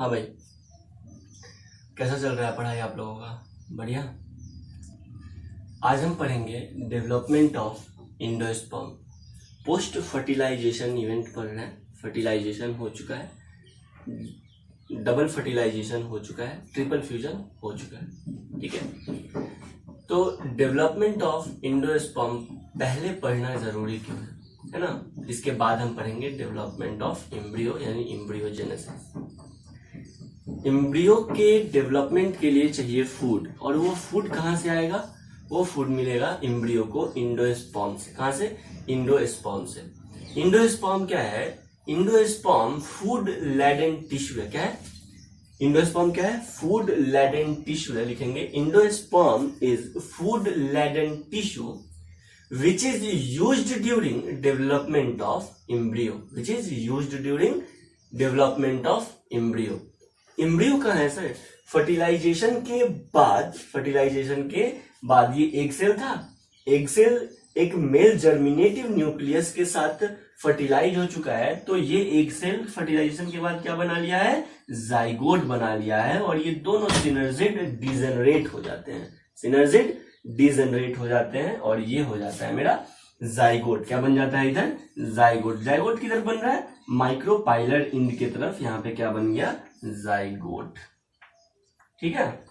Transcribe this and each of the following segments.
हाँ भाई, कैसा चल रहा है पढ़ाई आप लोगों का? बढ़िया। आज हम पढ़ेंगे development of endosperm. Post fertilisation event पढ़ रहे हैं। फर्टिलाइजेशन हो चुका है, डबल फर्टिलाइजेशन हो चुका है, ट्रिपल फ्यूजन हो चुका है। ठीक है, तो डेवलपमेंट ऑफ एंडोस्पर्म पहले पढ़ना जरूरी क्यों है ना? इसके बाद हम पढ़ेंगे डेवलपमेंट ऑफ एम्ब्रियो यानी एम्ब्रियोजेनेसिस। एम्ब्रियो के डेवलपमेंट के लिए चाहिए फूड, और वो फूड कहाँ से आएगा? वो फूड मिलेगा एम्ब्रियो को एंडोस्पर्म से। कहाँ से? एंडोस्पर्म से। एंडोस्पर्म क्या है? एंडोस्पर्म फूड लैडेन टिश्यू है। क्या है? एंडोस्पर्म क्या है? फूड लैडेन टिश्यू है। लिखेंगे endosperm is food laden tissue which is used during development of embryo, which is used during development of embryo. Embryo कहाँ है सर? फर्टिलाइजेशन के बाद ये एग सेल था। एग सेल एक मेल जर्मिनेटिव न्यूक्लियस के साथ फर्टिलाइज हो चुका है, तो ये एग सेल फर्टिलाइजेशन के बाद क्या बना लिया है? जाइगोट बना लिया है, और ये दोनों सिनर्जिड डिजेनरेट हो जाते हैं। सिनर्जिड डिजेनरेट हो जाते हैं और ये हो जाता है मेरा जाइगोट। क्या बन जाता है इधर? जाइगोट। जाइगोट किधर बन रहा है? माइक्रोपाइलर इंड की तरफ। यहां पे क्या बन गया? जाइगोट। ठीक है,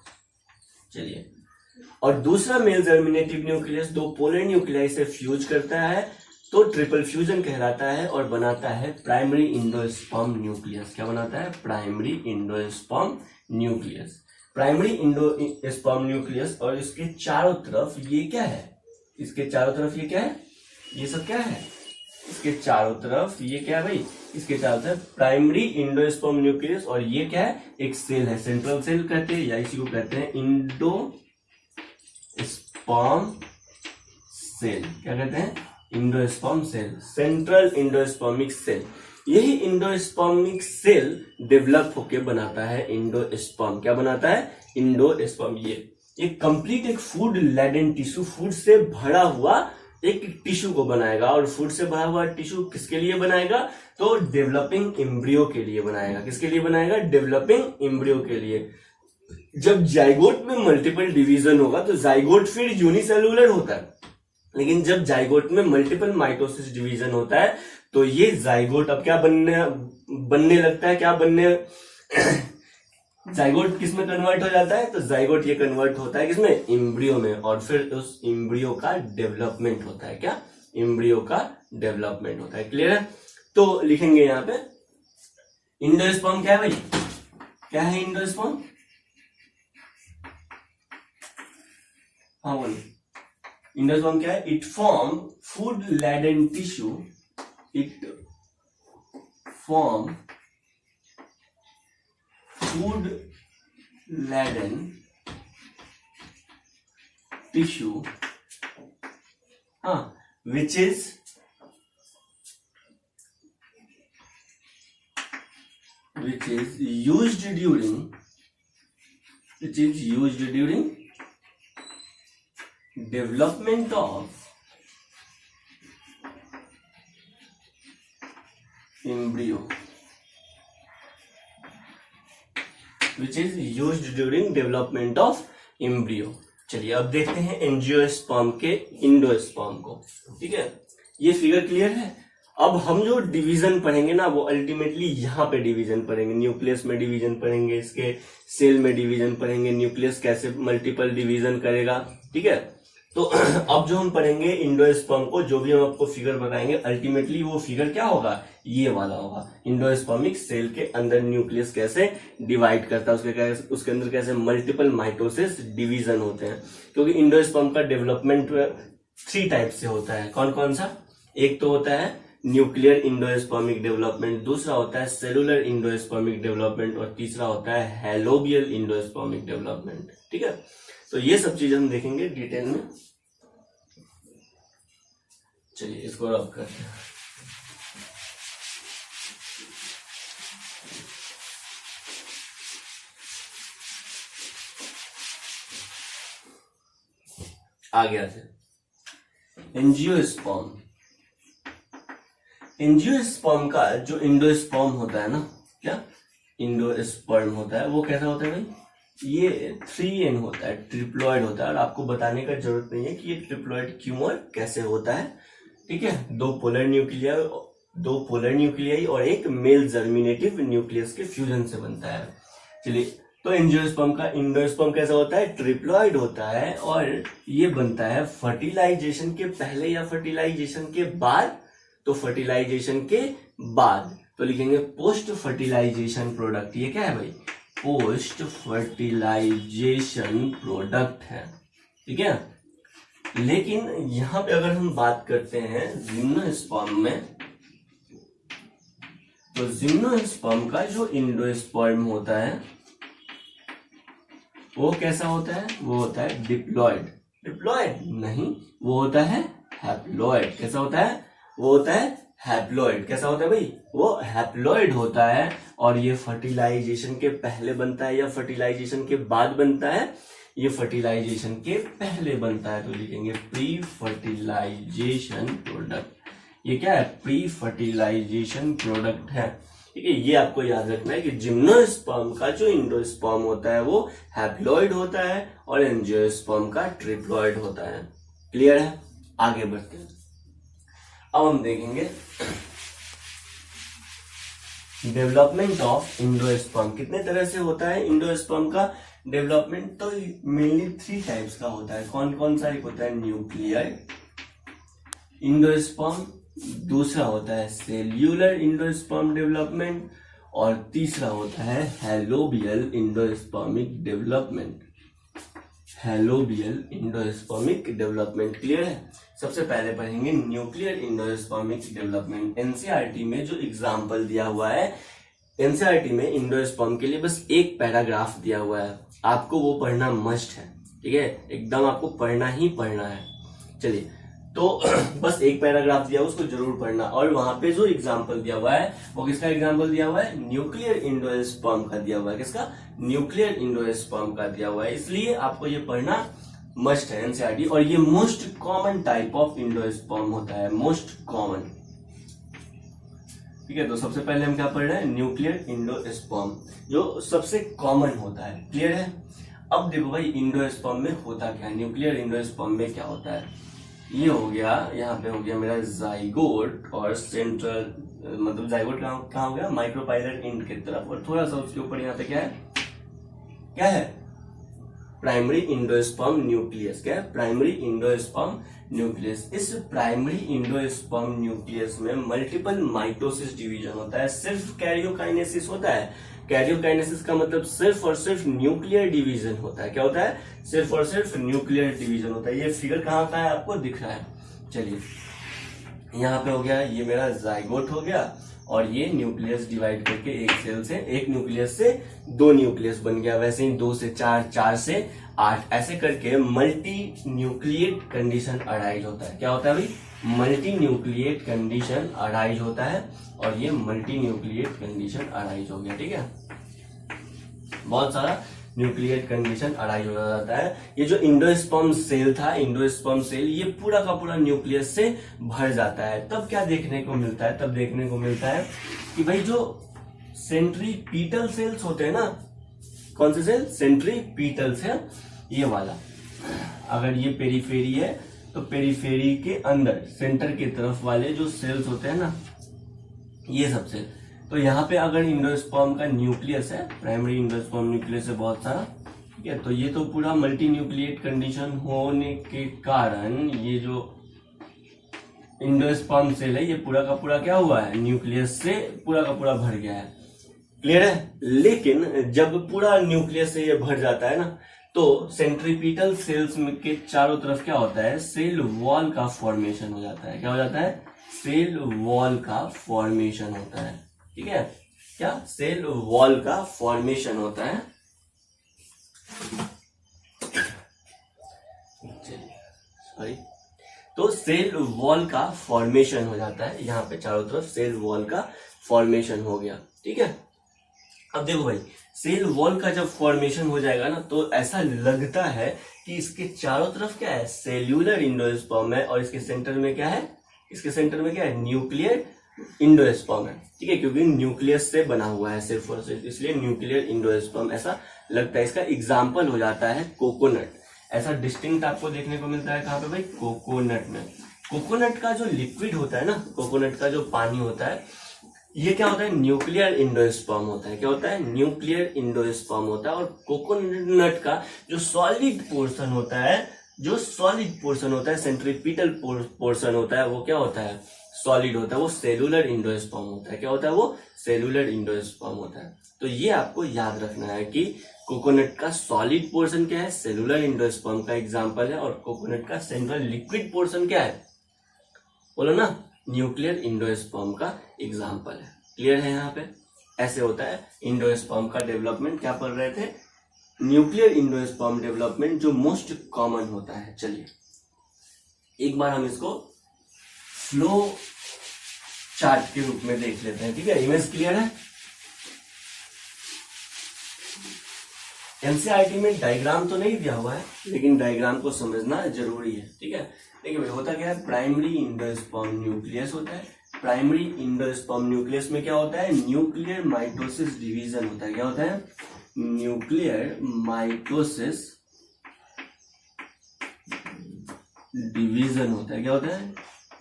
चलिए। और दूसरा मेल जर्मिनेटिव न्यूक्लियस दो पोलर न्यूक्लियाई से फ्यूज करता है, तो ट्रिपल फ्यूजन कहलाता है, और बनाता है प्राइमरी एंडोस्पर्म न्यूक्लियस। क्या बनाता है? Primary endosperm nucleus. Primary endosperm nucleus, और इसके चारों तरफ ये क्या है? इसके चारों तरफ ये क्या है? ये सब क्या है? इसके चारों तरफ ये क्या है भाई? इसके चारों तरफ प्राइमरी एंडोस्पर्म न्यूक्लियस, और ये क्या है? एक सेल है, सेंट्रल सेल कहते हैं, या इसी को कहते हैं एंडोस्पर्म सेल। क्या कहते हैं? Endosperm cell, central endospermic cell. यही एंडोस्पर्मिक सेल डेवलप होके बनाता है एंडोस्पर्म। क्या बनाता है? एंडोस्पर्म। ये कंप्लीट एक फूड लैडेन टिश्यू, फूड से भरा हुआ एक टिश्यू को बनाएगा। और फूड से भरा हुआ टिश्यू किसके लिए बनाएगा? तो डेवलपिंग एम्ब्रियो के लिए बनाएगा। किसके लिए बनाएगा? डेवलपिंग एम्ब्रियो के लिए। जब जाइगोट में मल्टीपल डिवीजन होगा तो जाइगोट फिर यूनिसेलुलर होता है, लेकिन जब जाइगोट में मल्टीपल माइटोसिस डिवीजन होता है तो ये जाइगोट अब क्या बनने लगता है? क्या बनने जाइगोट किस में कन्वर्ट हो जाता है? तो जाइगोट ये कन्वर्ट होता है किसमें? एम्ब्रियो में, और फिर उस एम्ब्रियो का डेवलपमेंट होता है। क्या? एम्ब्रियो का डेवलपमेंट होता है। क्लियर है? तो लिखेंगे यहां पे एंडोस्पर्म क्या है भाई? क्या है एंडोस्पर्म? हाँ बोलिए। एंडोस्पर्म क्या है? It form food laden tissue. It form food laden tissue, which is used during development of embryo, which is used during development of embryo। चलिए अब देखते हैं एंजियोस्पर्म के एंडोस्पर्म को। ठीक है, ये फिगर क्लियर है। अब हम जो डिवीजन पढ़ेंगे ना, वो अल्टीमेटली यहाँ पे डिवीजन पढ़ेंगे। न्यूक्लियस में डिवीजन पढ़ेंगे, इसके सेल में डिवीजन पढ़ेंगे, न्यूक्लियस कैसे मल्टीपल डिवीजन करेगा। ठीक है, तो अब जो हम पढ़ेंगे एंडोस्पर्म को, जो भी हम आपको फिगर बताएंगे, अल्टीमेटली वो फिगर क्या होगा? ये वाला होगा। एंडोस्पर्मिक सेल के अंदर न्यूक्लियस कैसे डिवाइड करता है, उसके अंदर कैसे मल्टीपल माइटोसिस डिवीजन होते हैं। क्योंकि एंडोस्पर्म का डेवलपमेंट 3 टाइप से होता है। कौन कौन सा? एक तो होता है न्यूक्लियर एंडोस्पर्मिक डेवलपमेंट, दूसरा होता है सेलुलर एंडोस्पर्मिक डेवलपमेंट, और तीसरा होता है हैलोबियल एंडोस्पर्मिक डेवलपमेंट। ठीक है, तो ये सब चीज हम देखेंगे डिटेल में। चलिए इसको रब करते हैं। आ गया से एंजियोस्पर्म। एंजियोस्पर्म का जो एंडोस्पर्म होता है ना, क्या इंडोस्पर्म होता है वो कैसा होता है भाई, ये 3n होता है, ट्रिप्लॉइड होता है। और आपको बताने का जरूरत नहीं है कि ये ट्रिप्लॉइड क्यों और कैसे होता है, ठीक है। दो पोलर न्यूक्लियाई और एक मेल जर्मिनेटिव न्यूक्लियस के फ्यूजन से बनता है। चलिए, तो इंडोस्पर्म कैसा होता है, ट्रिप्लॉइड होता है और ये बनता है फर्टिलाइजेशन के पहले या फर्टिलाइजेशन के बाद। तो फर्टिलाइजेशन के बाद तो लिखेंगे पोस्ट फर्टिलाइजेशन प्रोडक्ट। ये क्या है भाई, पोस्ट फर्टिलाइजेशन प्रोडक्ट है, ठीक है। लेकिन यहां पे अगर हम बात करते हैं जिम्नोस्पर्म में, तो जिम्नोस्पर्म का जो इंडोस्पर्म होता है वो कैसा होता है, वो होता है डिप्लॉइड नहीं, वो होता है हैप्लॉइड। कैसा होता है, वो होता है हैप्लॉइड। कैसा होता है भाई, वो हैप्लॉइड होता है। और ये फर्टिलाइजेशन के पहले बनता है या फर्टिलाइजेशन के बाद बनता है, ये फर्टिलाइजेशन के पहले बनता है। तो लिखेंगे प्री फर्टिलाइजेशन प्रोडक्ट। ये क्या है, प्री फर्टिलाइजेशन प्रोडक्ट है, ठीक है। ये आपको याद रखना है कि जिम्नोस्पर्म का जो इंडोस्पर्म होता है वो हैप्लॉइड होता है और एंजियोस्पर्म का ट्रिप्लॉइड होता है। क्लियर है, आगे बढ़ते हैं। अब हम देखेंगे डेवलपमेंट ऑफ इंडोस्पर्म कितने तरह से होता है। इंडोस्पर्म का डेवलपमेंट तो मेनली 3 टाइप्स का होता है। कौन कौन सा, एक होता है न्यूक्लियर इंडोस्पर्म, दूसरा होता है सेल्यूलर इंडोस्पर्म डेवलपमेंट और तीसरा होता है helobial endospermic development. Helobial endospermic development. Clear है। सबसे पहले पढ़ेंगे न्यूक्लियर इंडोस्पर्मिक डेवलपमेंट। एनसीईआरटी में जो एग्जांपल दिया हुआ है, एनसीईआरटी में इंडोस्पर्म के लिए बस एक पैराग्राफ दिया हुआ है, आपको वो पढ़ना मस्ट है, ठीक है। एकदम आपको पढ़ना ही पढ़ना है। चलिए, तो बस एक पैराग्राफ दिया उसको जरूर पढ़ना। और वहां पे जो एग्जांपल दिया हुआ है वो किसका एग्जांपल दिया हुआ है, न्यूक्लियर इंडोस्पर्म का दिया हुआ है। किसका, न्यूक्लियर इंडोस्पर्म का दिया हुआ है, इसलिए आपको ये पढ़ना मस्ट है एनसीईआरटी। और ये most common type of endosperm होता है, मोस्ट कॉमन, ठीक है। तो सबसे पहले हम क्या पढ़ रहे हैं, न्यूक्लियर इंडोस्पर्म जो सबसे कॉमन होता है। क्लियर है। अब देखो भाई, इंडोस्पर्म में होता क्या है, न्यूक्लियर इंडोस्पर्म में क्या होता है। ये हो गया, यहाँ पे हो गया मेरा जाइगोट और सेंट्रल, मतलब जाइगोट कहाँ हो गया, माइक्रोपाइलर एंड की तरफ, और थोड़ा सा उसके ऊपर यहाँ पे क्या है, प्राइमरी इंडोस्पर्म न्यूक्लियस। क्या है, प्राइमरी इंडोस्पर्म न्यूक्लियस। इस प्राइमरी इंडोस्पर्म न्यूक्लियस में मल्टीपल माइटोसिस डिवीजन होता है, सिर्फ कैरियोकाइनेसिस होता है। कैरियोकाइनेसिस का मतलब सिर्फ और सिर्फ न्यूक्लियर डिवीजन होता है। क्या होता है, सिर्फ और सिर्फ न्यूक्लियर डिवीजन होता है। ये फिगर कहाँ का है, आपको दिख रहा है। चलिए, यहाँ पे हो गया, ये मेरा जाइगोट हो गया और ये न्यूक्लियस डिवाइड करके एक सेल से, एक न्यूक्लियस से 2 न्यूक्लियस बन गया। वैसे ही 2 से 4, 4 से 8 ऐसे करके मल्टी न्यूक्लिएट कंडीशन अराइज होता है। क्या होता है भाई, मल्टी न्यूक्लिएट कंडीशन अराइज होता है। और ये मल्टी न्यूक्लिएट कंडीशन अराइज हो गया, ठीक है। बहुत सारा न्यूक्लिएट कंडीशन अराइज हो जाता है। ये जो इंडोस्पर्म सेल था, इंडोस्पर्म सेल, ये पूरा का पूरा न्यूक्लियस से भर जाता है। तब क्या देखने को मिलता है, तब देखने को मिलता है कि भाई जो सेंट्रीपीटल सेल्स होते हैं ना, कौन से सेल, सेंट्रीपीटल सेल, ये वाला, अगर ये पेरीफेरी है तो पेरीफेरी के अंदर सेंटर की तरफ वाले जो सेल्स होते हैं ना, ये सब सेल। तो यहाँ पे अगर इंडोस्पर्म का न्यूक्लियस है, प्राइमरी इंडोस्पर्म न्यूक्लियस है बहुत सारा, ठीक है। तो ये तो पूरा मल्टी न्यूक्लिएट कंडीशन होने के कारण ये जो इंडोस्पर्म सेल है, ये पूरा का पूरा क्या हुआ है, न्यूक्लियस से पूरा का पूरा भर गया है। क्लियर है। लेकिन जब पूरा न्यूक्लियस से ये भर जाता है ना, तो सेंट्रीपीटल सेल्स के चारों तरफ क्या होता है, सेल वॉल का फॉर्मेशन हो जाता है। क्या हो जाता है, सेल वॉल का फॉर्मेशन होता है, ठीक है। क्या, सेल वॉल का फॉर्मेशन होता है। सॉरी, तो सेल वॉल का फॉर्मेशन हो जाता है। यहाँ पे चारों तरफ सेल वॉल का फॉर्मेशन हो गया, ठीक है। अब देखो भाई, सेल वॉल का जब फॉर्मेशन हो जाएगा ना, तो ऐसा लगता है कि इसके चारों तरफ क्या है, सेल्यूलर इंडोस्पर्म है, और इसके सेंटर में क्या है, इसके सेंटर में क्या है, न्यूक्लियर इंडोस्पर्म है, ठीक है, क्योंकि न्यूक्लियस से बना हुआ है सिर्फ और सिर्फ, इसलिए न्यूक्लियर इंडोस्पर्म ऐसा लगता है। इसका एग्जाम्पल हो जाता है कोकोनट। ऐसा डिस्टिंक्ट आपको देखने को मिलता है कहाँ पे भाई? कोकोनट में। कोकोनट का जो लिक्विड होता है ना, कोकोनट का जो पानी होता है, ये क्या होता है? न्यूक्लियर इंडोस्पर्म होता है। क्या होता है? न्यूक्लियर इंडोस्पर्म होता है। और कोकोनट का जो सॉलिड पोर्शन होता है, जो सॉलिड पोर्शन होता है, सेंट्रीपिटल पोर्शन होता है, वो क्या होता है? सॉलिड होता है, वो सेलुलर इंडोस्पर्म होता है। क्या होता है? वो सेलुलर इंडोस्पर्म होता है। तो ये आपको याद रखना है कि कोकोनट का सॉलिड पोर्शन क्या है? सेलुलर इंडोस्पर्म का एग्जांपल है। और कोकोनट का सेंट्रल लिक्विड पोर्शन क्या है? बोलो ना, न्यूक्लियर इंडोस्पर्म का एग्जांपल है। क्लियर है? यहाँ पे ऐसे होता है इंडोस्पर्म का डेवलपमेंट। क्या पढ़ रहे थे? न्यूक्लियर इंडोस्पर्म डेवलपमेंट, जो मोस्ट कॉमन होता है। चलिए एक बार हम इसको फ्लो चार्ट के रूप में देख लेते हैं, ठीक है? इमेज क्लियर है? एनसीईआरटी में डायग्राम तो नहीं दिया हुआ है, लेकिन डायग्राम को समझना जरूरी है, ठीक है? देखिए भाई, होता क्या है? प्राइमरी इंडोस्पर्म न्यूक्लियस होता है। प्राइमरी इंडोस्पर्म न्यूक्लियस में क्या होता है? न्यूक्लियर माइटोसिस डिवीजन होता है। क्या होता है? न्यूक्लियर माइटोसिस डिवीजन होता है। क्या होता है?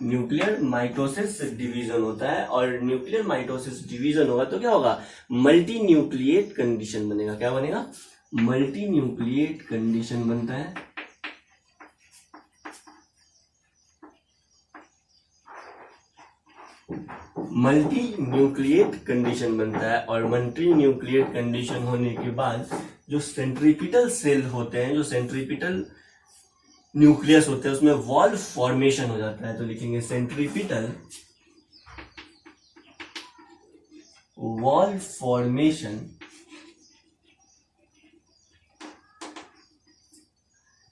न्यूक्लियर माइटोसिस डिवीजन होता है। और न्यूक्लियर माइटोसिस डिवीजन होगा तो क्या होगा? मल्टी न्यूक्लिएट कंडीशन बनेगा। क्या बनेगा? मल्टी न्यूक्लिएट कंडीशन बनता है। मल्टी न्यूक्लिएट कंडीशन बनता है। और मल्टी न्यूक्लिएट कंडीशन होने के बाद जो सेंट्रीपिटल सेल होते हैं, जो सेंट्रीपिटल न्यूक्लियस होते हैं, उसमें वॉल फॉर्मेशन हो जाता है। तो लिखेंगे centripetal wall formation,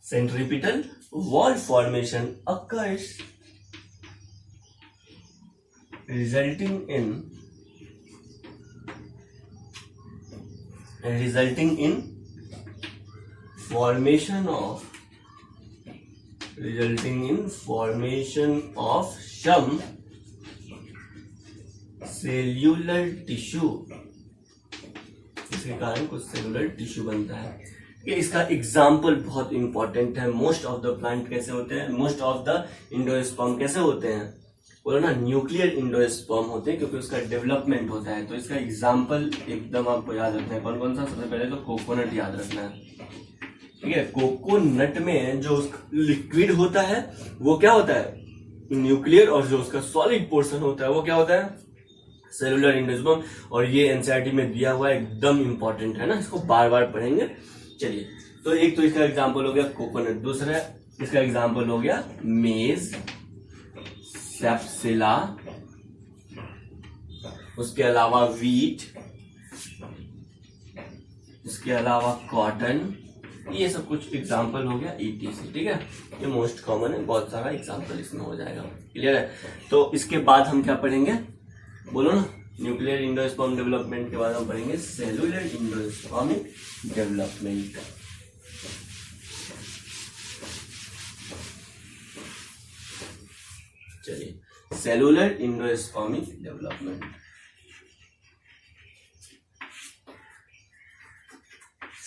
centripetal wall formation occurs resulting in formation of some cellular tissue। इसके कारण कुछ सेलुलर टिश्यू बनता है। ये इसका एग्जाम्पल बहुत इंपॉर्टेंट है। मोस्ट ऑफ द प्लांट कैसे होते हैं? मोस्ट ऑफ द इंडोस्पर्म कैसे होते हैं? बोलो ना, न्यूक्लियर इंडोस्पर्म होते हैं, क्योंकि उसका डेवलपमेंट होता है। तो इसका एग्जाम्पल एकदम आपको याद रखना है। कौन कौन सा? सबसे पहले तो कोकोनट याद रखना है, ठीक है? कोकोनट में जो लिक्विड होता है वो क्या होता है? न्यूक्लियर। और जो उसका सॉलिड पोर्शन होता है वो क्या होता है? Cellular endosperm. और ये एनसीईआरटी में दिया हुआ है, एकदम इंपॉर्टेंट है ना, इसको बार बार पढ़ेंगे। चलिए, तो एक तो इसका एग्जाम्पल हो गया कोकोनट। दूसरा इसका एग्जाम्पल हो गया मेज, सेप्सिला, उसके अलावा वीट, इसके अलावा कॉटन। ये सब कुछ एग्जाम्पल हो गया ETC, ठीक है? ये मोस्ट कॉमन है, बहुत सारा एग्जाम्पल इसमें हो जाएगा। क्लियर है? तो इसके बाद हम क्या पढ़ेंगे? बोलो ना, न्यूक्लियर इंडोस्पर्म डेवलपमेंट के बाद हम पढ़ेंगे सेलुलर इंडोस्पर्मिक डेवलपमेंट। चलिए, cellular endospermic development.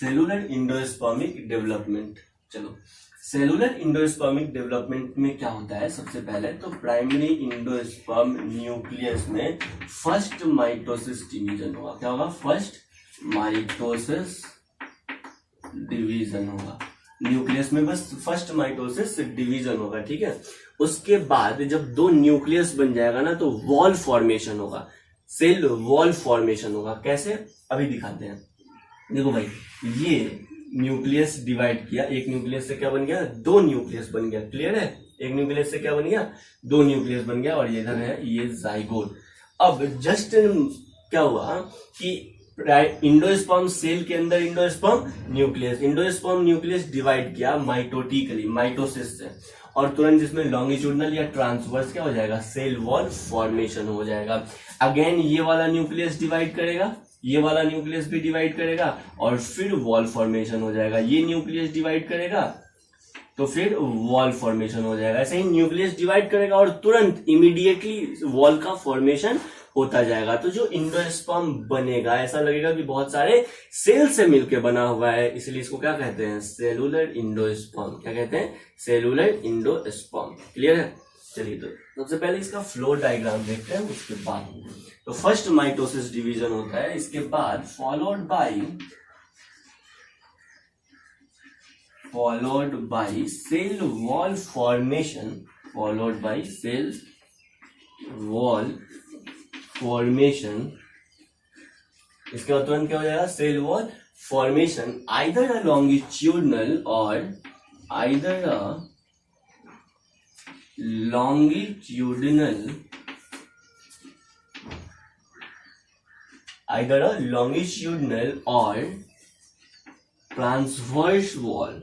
Cellular endospermic development. चलो, सेलुलर इंडोस्पर्मिक डेवलपमेंट में क्या होता है? सबसे पहले तो प्राइमरी इंडोस्पर्म न्यूक्लियस में फर्स्ट माइटोसिस डिवीजन होगा। क्या होगा? फर्स्ट माइटोसिस डिवीजन होगा। न्यूक्लियस में बस फर्स्ट माइटोसिस डिवीजन होगा, ठीक है? उसके बाद जब दो न्यूक्लियस बन जाएगा ना, तो वॉल फॉर्मेशन होगा, सेल वॉल फॉर्मेशन होगा। कैसे? अभी दिखाते हैं। देखो भाई, ये न्यूक्लियस डिवाइड किया, एक न्यूक्लियस से क्या बन गया? दो न्यूक्लियस बन गया। क्लियर है? एक न्यूक्लियस से क्या बन गया? दो न्यूक्लियस बन गया। और ये इधर है, ये जाइगोट। अब जस्ट क्या हुआ कि इंडोस्पर्म सेल के अंदर इंडोस्पर्म न्यूक्लियस डिवाइड किया माइटोटिकली, माइटोसिस से, और तुरंत इसमें लॉन्गिट्यूडनल या ट्रांसवर्स क्या हो जाएगा? सेल वॉल फॉर्मेशन हो जाएगा। अगेन ये वाला न्यूक्लियस डिवाइड करेगा, ये वाला न्यूक्लियस भी डिवाइड करेगा, और फिर वॉल फॉर्मेशन हो जाएगा। ये न्यूक्लियस डिवाइड करेगा, तो फिर वॉल फॉर्मेशन हो जाएगा। ऐसे ही न्यूक्लियस डिवाइड करेगा और तुरंत इमीडिएटली वॉल का फॉर्मेशन होता जाएगा। तो जो इंडोस्पर्म बनेगा ऐसा लगेगा कि बहुत सारे सेल से मिलकर बना हुआ है, इसलिए इसको क्या कहते हैं, सेलुलर इंडोस्पर्म। क्या कहते हैं, सेलुलर इंडोस्पर्म। क्लियर है। चलिए तो सबसे पहले इसका फ्लो डायग्राम देखते हैं। उसके बाद तो फर्स्ट माइटोसिस डिवीजन होता है, इसके बाद followed by cell wall formation, followed by cell wall formation. इसके बाद तुरंत क्या हो जाएगा, cell wall formation either a longitudinal और ट्रांसवर्स वॉल,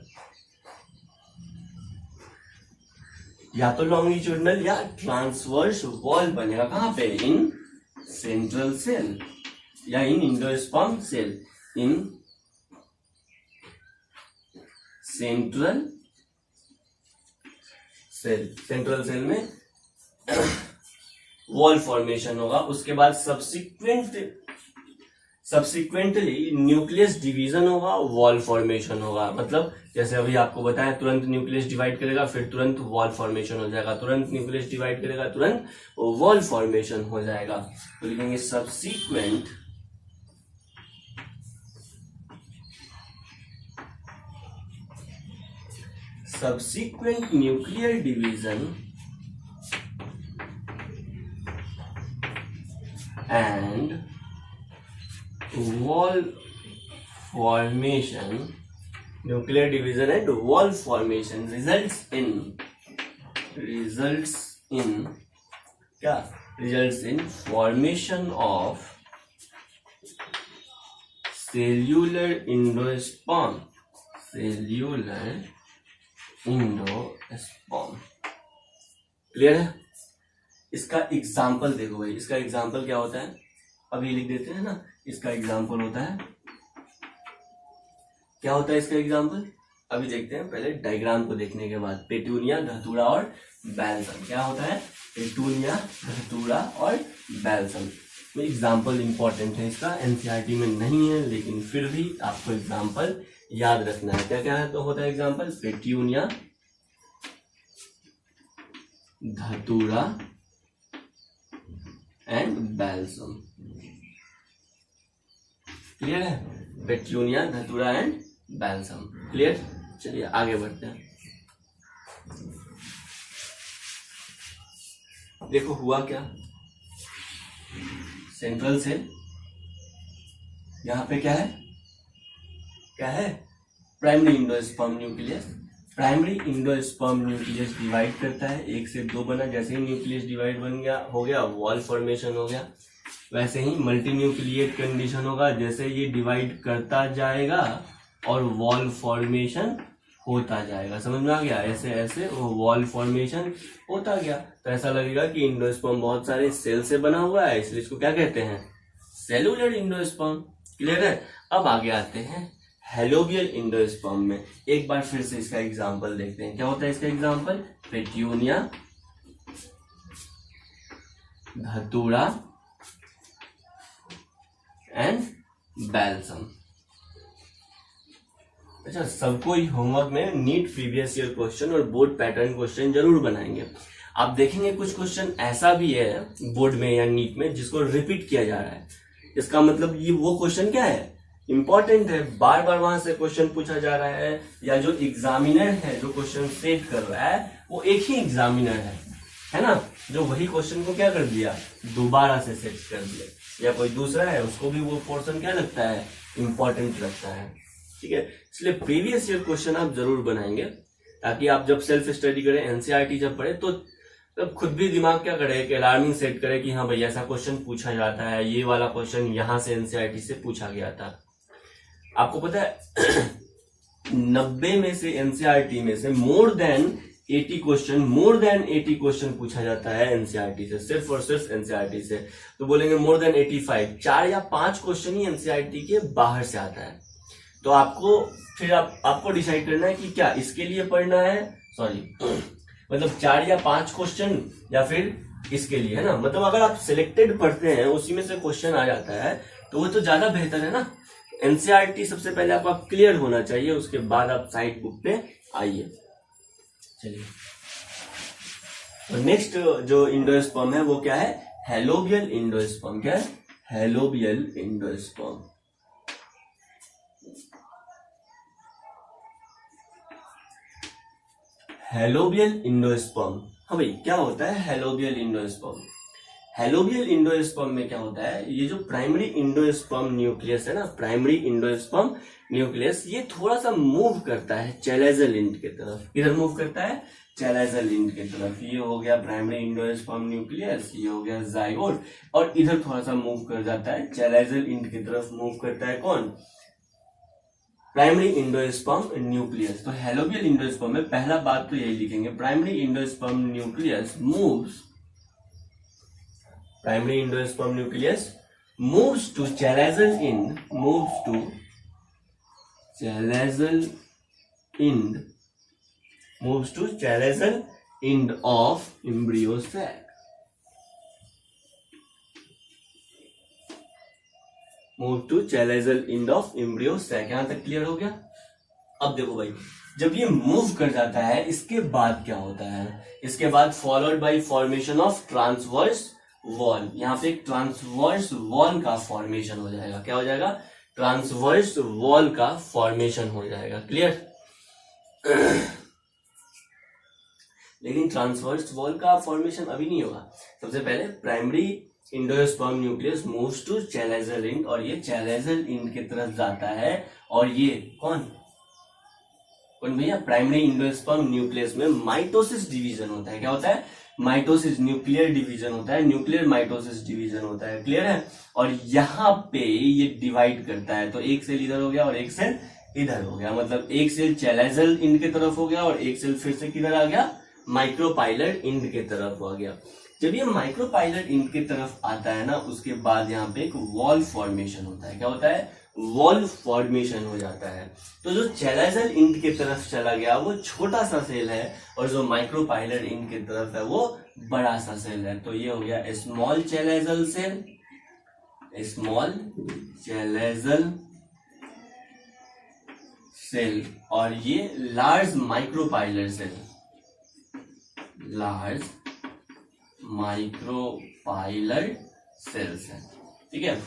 या तो लॉन्गिट्यूडनल या ट्रांसवर्स वॉल बनेगा। कहां पे, इन सेंट्रल सेल या इन इंडोस्पर्म सेल, इन सेंट्रल सेल में वॉल फॉर्मेशन होगा। उसके बाद सब्सिक्वेंटली न्यूक्लियस डिवीजन होगा, वॉल फॉर्मेशन होगा। मतलब जैसे अभी आपको बताया, तुरंत न्यूक्लियस डिवाइड करेगा फिर तुरंत वॉल फॉर्मेशन हो जाएगा, तुरंत न्यूक्लियस डिवाइड करेगा तुरंत वॉल फॉर्मेशन हो जाएगा। तो लिखेंगे subsequent nuclear division and wall formation, nuclear division and wall formation results in formation of cellular endosperm, clear है। इसका एग्जाम्पल देखो भाई, इसका एग्जाम्पल क्या होता है, अभी लिख देते हैं ना। इसका एग्जाम्पल होता है, क्या होता है इसका एग्जाम्पल, अभी देखते हैं पहले डायग्राम को देखने के बाद। पेटूनिया, धतूरा और बैल्सम। क्या होता है, पेटूनिया, धतूरा और बैल्सम। एग्जाम्पल इंपॉर्टेंट है इसका, एनसीईआरटी में नहीं है लेकिन फिर भी आपको एग्जाम्पल याद रखना है। क्या क्या है तो होता है एग्जाम्पल, पेट्यूनिया, धतूरा एंड बैल्सम। क्लियर है, पेट्यूनिया, धतूरा एंड बैल्सम। क्लियर। चलिए आगे बढ़ते हैं। देखो हुआ क्या, सेंट्रल सेल, यहां पे क्या है primary endosperm nucleus. Primary endosperm nucleus divide करता है, 1 से 2 बना। जैसे ही न्यूक्लियस डिवाइड हो गया वॉल फॉर्मेशन हो गया। वैसे ही मल्टी न्यूक्लिएट कंडीशन होगा, जैसे ये डिवाइड करता जाएगा और वॉल फॉर्मेशन होता जाएगा। समझ में आ गया, ऐसे ऐसे वो वॉल फॉर्मेशन होता गया। तो ऐसा लगेगा कि इंडोस्पर्म बहुत सारे सेल से बना हुआ है, इसलिए इसको क्या कहते हैं, सेलुलर इंडोस्पर्म। क्लियर है। अब आगे आते हैं हेलोबियल इंडोस्पर्म में। एक बार फिर से इसका एग्जांपल देखते हैं। क्या होता है इसका एग्जांपल, पेट्यूनिया, धतूरा एंड बैल्सम। अच्छा, सबको ही होमवर्क में नीट प्रीवियस ईयर क्वेश्चन और बोर्ड पैटर्न क्वेश्चन जरूर बनाएंगे। आप देखेंगे कुछ क्वेश्चन ऐसा भी है बोर्ड में या नीट में जिसको रिपीट किया जा रहा है। इसका मतलब ये वो क्वेश्चन क्या है, इंपॉर्टेंट है, बार बार वहां से क्वेश्चन पूछा जा रहा है, या जो एग्जामिनर है जो क्वेश्चन सेट कर रहा है वो एक ही एग्जामिनर है ना, जो वही क्वेश्चन को क्या कर दिया, दोबारा से सेट कर दिया, या कोई दूसरा है उसको भी वो पोर्शन क्या लगता है, इंपॉर्टेंट लगता है। ठीक है, इसलिए प्रीवियस ईयर क्वेश्चन आप जरूर बनाएंगे ताकि आप जब सेल्फ स्टडी करें, एनसीईआरटी जब पढ़े तो तब खुद भी दिमाग क्या करे, एक अलार्मिंग सेट करे कि हाँ भैया ऐसा क्वेश्चन पूछा जाता है, ये वाला क्वेश्चन यहां से एनसीईआरटी से पूछा गया था। आपको पता है 90 में से एनसीईआरटी में से मोर देन 80 क्वेश्चन पूछा जाता है एनसीईआरटी से, सिर्फ और सिर्फ एनसीईआरटी से। तो बोलेंगे मोर देन 85, 4 या 5 क्वेश्चन ही एनसीईआरटी के बाहर से आता है। तो आपको फिर आपको डिसाइड करना है कि क्या इसके लिए पढ़ना है, सॉरी मतलब 4 या 5 क्वेश्चन या फिर इसके लिए, है ना। मतलब अगर आप सिलेक्टेड पढ़ते हैं उसी में से क्वेश्चन आ जाता है तो वो तो ज्यादा बेहतर है ना। एनसीईआरटी सबसे पहले आपका क्लियर होना चाहिए, उसके बाद आप साइड बुक पे आइए। चलिए, तो नेक्स्ट जो इंडोस्पर्म है वो क्या है, हेलोबियल इंडोस्पर्म। क्या है, हेलोबियल इंडोस्पर्म। हेलोबियल इंडोस्पर्म, हाँ भाई क्या होता है हेलोबियल इंडोस्पर्म। हेलोबियल इंडोस्पर्म में क्या होता है, ये जो प्राइमरी इंडोस्पर्म न्यूक्लियस है ना, प्राइमरी इंडोस्पर्म न्यूक्लियस, ये थोड़ा सा मूव करता है चैलेजल एंड की तरफ। किधर मूव करता है, चैलेजल एंड की तरफ। ये हो गया प्राइमरी इंडोस्पर्म न्यूक्लियस, ये हो गया जाइगोट, और इधर थोड़ा सा मूव कर जाता है चैलेजल एंड की तरफ। मूव करता है कौन, प्राइमरी इंडोस्पर्म न्यूक्लियस। तो हेलोबियल इंडोस्पर्म में पहला बात तो यही लिखेंगे, primary endosperm nucleus moves, primary endosperm nucleus moves to chalazal end, moves to chalazal end, moves to chalazal end of embryo sac, move to chalazal end of embryo sac. यहां तक clear हो गया। अब देखो भाई, जब ये मूव कर जाता है इसके बाद क्या होता है, इसके बाद followed by formation of transverse wall. यहाँ पे एक ट्रांसवर्स वॉल का फॉर्मेशन हो जाएगा। क्या हो जाएगा, ट्रांसवर्स वॉल का फॉर्मेशन हो जाएगा। क्लियर। लेकिन ट्रांसवर्स वॉल का फॉर्मेशन अभी नहीं होगा। सबसे पहले primary endosperm nucleus moves to chalazal end, और ये चैलेजल एंड की तरफ जाता है। और ये कौन कौन भैया, प्राइमरी इंडोस्पर्म न्यूक्लियस में माइटोसिस डिवीजन होता है। क्या होता है, माइटोसिस, न्यूक्लियर डिवीजन होता है, न्यूक्लियर माइटोसिस डिवीजन होता है। क्लियर है। और यहाँ पे ये डिवाइड करता है, तो एक सेल इधर हो गया और एक सेल इधर हो गया। मतलब एक सेल चैलेजल एंड की तरफ हो गया और एक सेल फिर से किधर आ गया, माइक्रोपाइलर एंड की तरफ आ गया। जब ये माइक्रोपाइलर एंड की तरफ आता है ना, उसके बाद यहाँ पे एक वॉल फॉर्मेशन होता है। क्या होता है, वॉल फॉर्मेशन हो जाता है। तो जो चैलेजल एंड की तरफ चला गया वो छोटा सा सेल है, और जो माइक्रोपाइलर एंड की तरफ है वो बड़ा सा सेल है। तो ये हो गया small chalazal cell, small chalazal cell, और ये large micropylar cell, large micropylar cells है। ठीक है।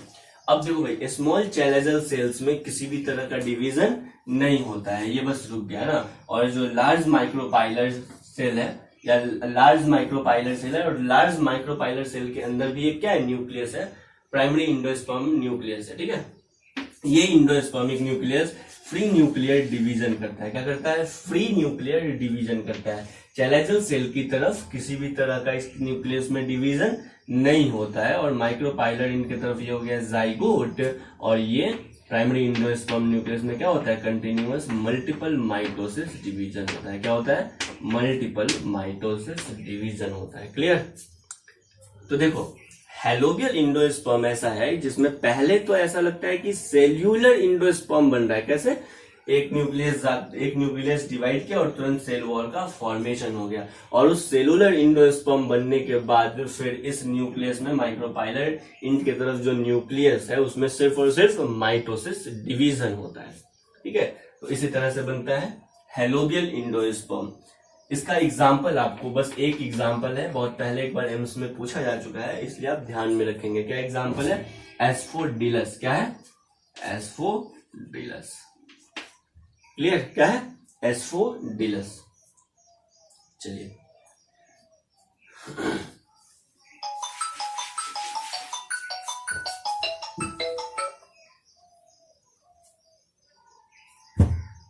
अब देखो भाई, स्मॉल चैलेजल सेल्स में किसी भी तरह का डिवीजन नहीं होता है, ये बस रुक गया ना। और जो लार्ज माइक्रोपाइलर सेल है, या लार्ज माइक्रोपाइलर सेल है, और लार्ज माइक्रोपाइलर सेल के अंदर भी एक क्या है, न्यूक्लियस है, प्राइमरी इंडोस्पर्म न्यूक्लियस है। ठीक है। ये endospermic nucleus free nuclear division करता है। क्या करता है, फ्री न्यूक्लियर डिवीजन करता है। चैलेजल सेल की तरफ किसी भी तरह का इस न्यूक्लियस में डिवीजन नहीं होता है। और माइक्रोपाइलर इनकी तरफ ये हो गया जाइगोट, और ये प्राइमरी इंडोस्पर्म न्यूक्लियस में क्या होता है, कंटिन्यूअस मल्टीपल माइटोसिस डिवीजन होता है। क्या होता है, मल्टीपल माइटोसिस डिवीजन होता है। क्लियर। तो देखो, हेलोबियल इंडोस्पर्म ऐसा है जिसमें पहले तो ऐसा लगता है कि सेल्यूलर इंडोस्पर्म बन रहा है। कैसे, एक न्यूक्लियस डिवाइड किया और तुरंत सेल वॉल का फॉर्मेशन हो गया, और उस सेलुलर इंडोस्पर्म बनने के बाद फिर इस न्यूक्लियस में माइक्रोपाइलर एंड की तरफ जो न्यूक्लियस है उसमें सिर्फ और सिर्फ माइटोसिस डिवीजन होता है। ठीक है। तो इसी तरह से बनता है हेलोबियल इंडोस्पर्म। इसका एग्जाम्पल आपको बस एक एग्जाम्पल है, बहुत पहले एक बार एम्स में पूछा जा चुका है, इसलिए आप ध्यान में रखेंगे। क्या एग्जाम्पल है, एस्फोडिलस। क्या है, एस्फोडिलस। क्लियर। क्या है, एस्फोडिलस। चलिए,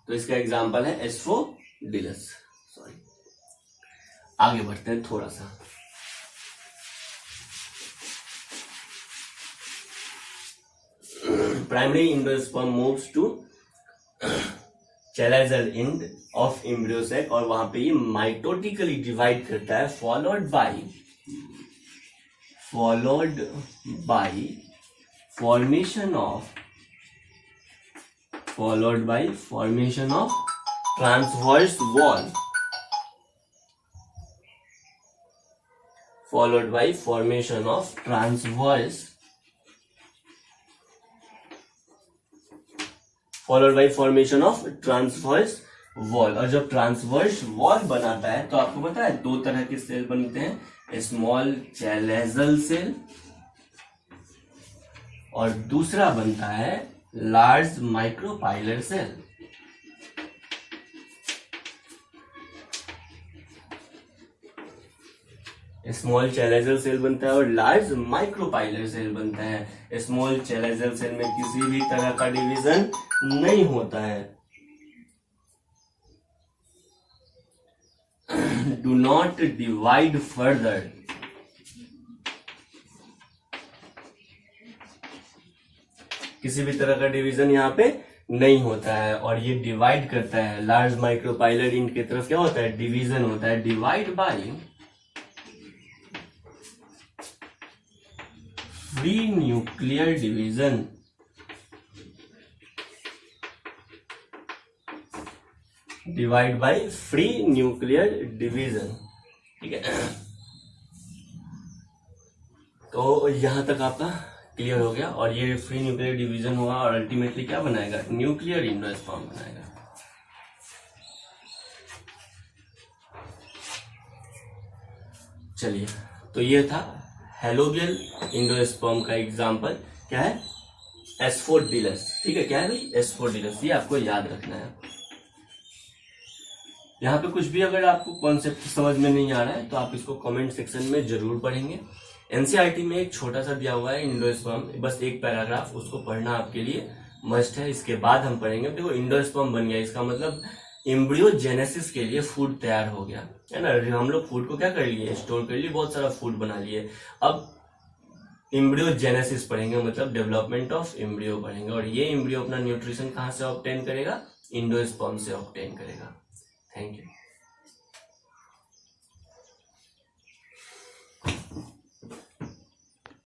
तो इसका एग्जाम्पल है एस्फोडिलस। सॉरी, आगे बढ़ते हैं थोड़ा सा। Primary endosperm moves to chalazal end of embryo sac, और वहां पे ये माइटोटिकली डिवाइड करता है, followed by formation of followed by formation of transverse wall, followed by formation of transverse, followed by formation of transverse wall। और जब transverse wall बनाता है तो आपको पता है दो तरह के सेल बनते हैं, स्मॉल चैलेजल सेल और दूसरा बनता है large micropylar cell. Small chalazal cell बनता है और लार्ज माइक्रोपाइलर सेल बनता है। स्मॉल चैलेजल सेल में किसी भी तरह का डिवीजन नहीं होता है। डू नॉट डिवाइड फर्दर, किसी भी तरह का डिवीजन यहाँ पे नहीं होता है। और ये डिवाइड करता है, लार्ज माइक्रोपाइलर इनकी तरफ क्या होता है, डिवीजन होता है। Divide by free nuclear division, divide by free nuclear division. ठीक है, तो यहां तक आपका क्लियर हो गया। और ये फ्री न्यूक्लियर डिवीजन हुआ और अल्टीमेटली क्या बनाएगा, न्यूक्लियर एंडोस्पर्म बनाएगा। चलिए, तो ये था हेलोबियल एंडोस्पर्म का एग्जांपल। क्या है, एस्फोडिलस। ठीक है, क्या है भाई, एस्फोडिलस। ये आपको याद रखना है। यहाँ पे कुछ भी अगर आपको कॉन्सेप्ट समझ में नहीं आ रहा है तो आप इसको कमेंट सेक्शन में जरूर पढ़ेंगे। एनसीईआरटी में एक छोटा सा दिया हुआ है एंडोस्पर्म, बस एक पैराग्राफ, उसको पढ़ना आपके लिए मस्ट है। इसके बाद हम पढ़ेंगे। देखो, एंडोस्पर्म बन गया, इसका मतलब एम्ब्रियोजेनेसिस के लिए फूड तैयार हो गया है ना। हम लोग फूड को क्या कर लिए, स्टोर कर लिए, बहुत सारा फूड बना लिए। अब एम्ब्रियोजेनेसिस पढ़ेंगे, मतलब डेवलपमेंट ऑफ एम्ब्रियो पढ़ेंगे। और ये एम्ब्रियो अपना न्यूट्रिशन कहाँ से ऑब्टेन करेगा, एंडोस्पर्म से ऑब्टेन करेगा। Thank you.